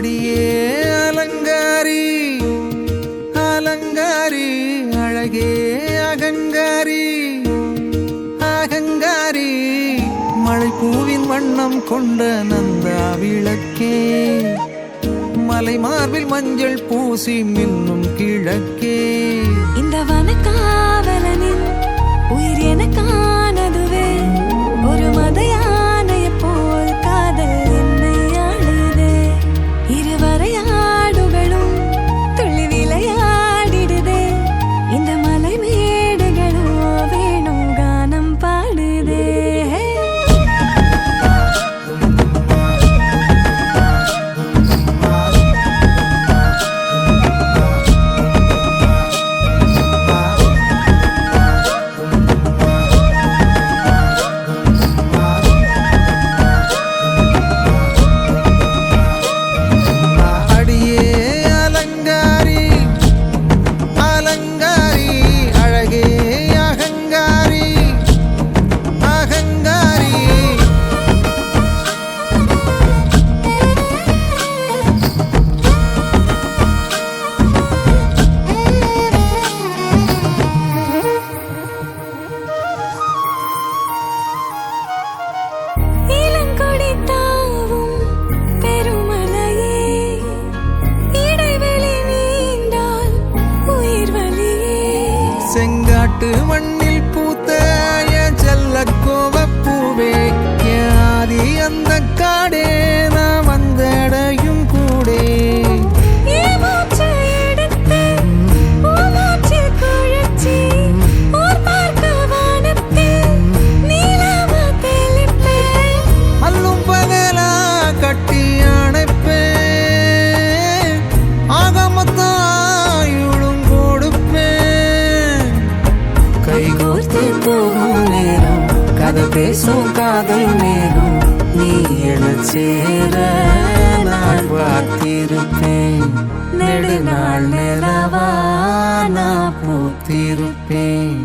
அடியே அலங்காரி அலங்காரி அழகே அகங்காரி அகங்காரி மழைப்பூவின் வண்ணம் கொண்ட நந்தா விளக்கே மலை மார்பில் மஞ்சள் பூசி மின்னும் கிழக்கே இந்த வனக்காவலனின் உயிர் எனக்கானதுவே ஒரு மத யானைய போல் காதல் என்னை ஆளுதே இருவரையாடுகளும் துள்ளி விளையாடிடுதே இந்த மலை மேடுகளும் வேணும் கானம் பாடுதே செங்காட்டு மண்ணில் பூத்த செல்ல கோவப்பூவே ஆதி அந்த காடே நான் வந்தடையும் கூடே அல்லும் பகலா கட்டி அணைப்பே ஆகமத்தாயுளும் கொடுப்பேன் கைகோர்த்து போகும் நேரம் கதை பேசும் காதல் நேரம் நீ என சேர நான் பார்த்திருப்பேன் நெடுநாள் நிலவா நான் பூத்திருப்பேன்